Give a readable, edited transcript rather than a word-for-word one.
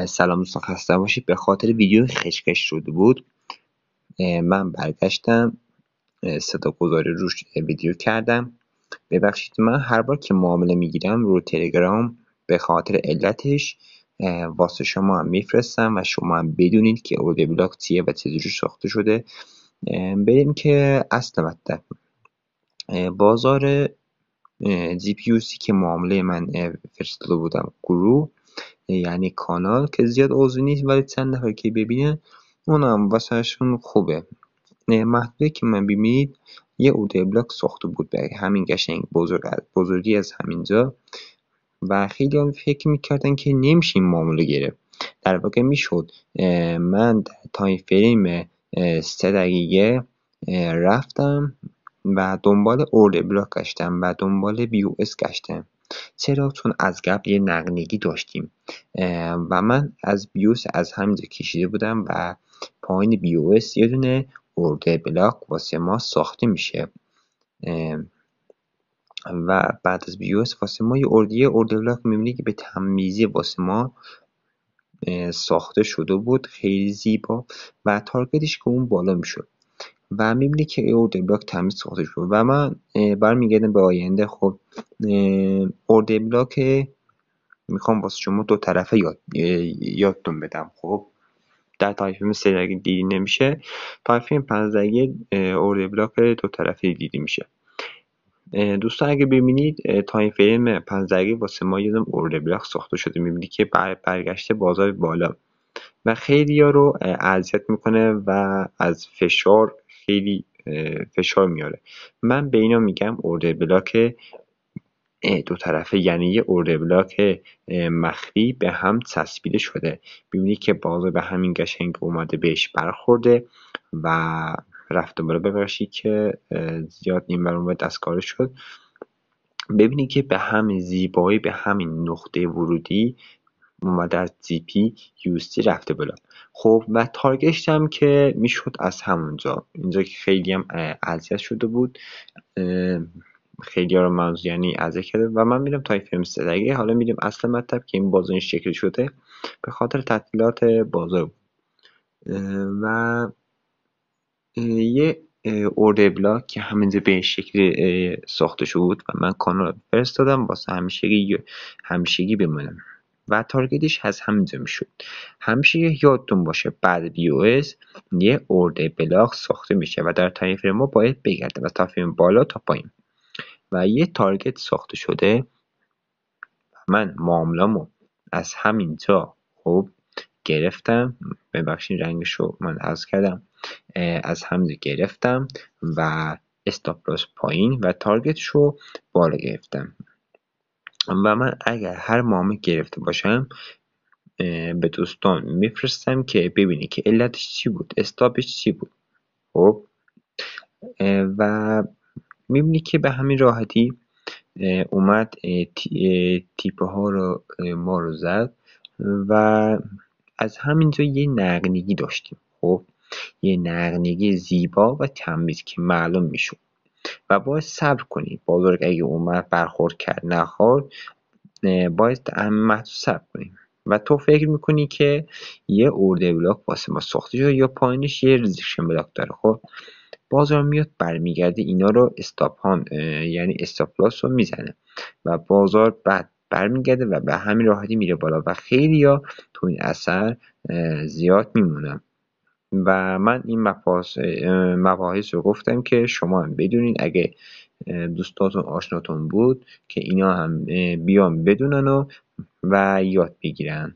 سلام دوستان، خسته باشید. به خاطر ویدیو خشکش شده بود من برگشتم صدا گذاری روش ویدیو کردم. ببخشید، من هر بار که معامله میگیرم رو تلگرام به خاطر علتش واسه شما هم میفرستم و شما هم بدونید که اورد بلاک چیه و چجوری ساخته شده. بریم که اصل مطلب. بازار جی پی یو سی که معامله من فرستاده بودم گروه، یعنی کانال که زیاد عضو نیست ولی چند نفر که ببینه اونم واسه شون خوبه. محدوده که من ببینید یه اورد بلاک ساخته بود به همین قشنگ بزرگی از همینجا و خیلی هم فکر میکردن که نمیشه این معامله گرفت. در واقع میشد من در تایم فریم 3 دقیقه رفتم و دنبال اورد بلاک گشتم و دنبال بی او اس گشتم. چرا؟ چون از قبل یه نقدینگی داشتیم و من از بیوس از همینجا کشیده بودم و پایین بی او اس یه دونه اورد بلاک واسه ما ساخته میشه و بعد از بی او اس واسه ما یه اورد بلاک میبینی که به تمیزی واسه ما ساخته شده بود، خیلی زیبا و تارگتش که اون بالا میشد و میبینی که اورد بلاک تمیز ساخته شد و من برمیگردم به آینده. خب اورد بلاک میخوام واسه شما دو طرفه یادتون بدم. خب در تایفیم 3 دقیقه دیدی نمیشه، تایفیم 5 دقیقه اورد بلاک دو طرفه دیدی میشه. دوستان اگه ببینید تایم فریم 5 دقیقه واسه ما یه دونه اورد بلاک ساخته شده، میبینی که برگشته بازار بالا و خیلی ها رو اذیت میکنه و از فشار خیلی فشار میاره. من به اینا میگم اورد بلاک دو طرفه، یعنی یه اورد بلاک مخفی به هم چسبیده شده. ببینی که بازار به همین قشنگ اومده بهش برخورده و رفته بالا. ببخشید که زیاد این ور اون ور دستکاری شد. ببینی که به همین زیبایی، به همین نقطه ورودی اومده از جی پی یو سی رفته بالا. خب و تارگتش هم که میشد از همونجا، اینجا که خیلی هم اذیت شده بود، خیلی ها رو منظور یعنی اذیت کرده و من میرم تای فیلم 3 دقیقه. حالا میریم اصل مطلب که این بازار این شکل شده به خاطر تعطیلات بازار بود و یه اورد بلاک که همینجا به این شکل ساخته شده بود و من کانال فرستادم واسه همیشگی بمونم و تارگتش از همینجا میشد. همیشه یادتون باشه بعد بی او اس یه اورد بلاک ساخته میشه و در تایم فریم ما باید بگرده و تا فریم بالا تا پایین و یه تارگت ساخته شده. من معاملامو از همینجا خب گرفتم، ببخشید رنگشو من عوض کردم، از همینجا گرفتم و استاپ لاس پایین و تارگتشو بالا گرفتم و من اگر هر معامله گرفته باشم به دوستان میفرستم که ببینی که علتش چی بود، استاپش چی بود. خب و میبینی که به همین راحتی اومد تیپه ها رو ما رو زد و از همینجا یه نقدینگی داشتیم. خب یه نقدینگی زیبا و تمیز که معلوم میشد و باید صبر کنید. بازار اگه اومد برخورد کرد نخورد، باید محدود صبر کنیم و تو فکر میکنی که یه اورد بلاک واسه ما ساخته شده یا پایینش یه ریزکشن بلاک داره. خب بازار میاد برمیگرده اینا رو استاپ هان یعنی استاپ لاس رو میزنه و بازار بعد برمیگرده و به همین راحتی میره بالا و خیلی ها تو این اثر زیاد میمونن و من این مباحث رو گفتم که شما هم بدونین، اگه دوستاتون آشناتون بود که اینا هم بیان بدونن و یاد بگیرن.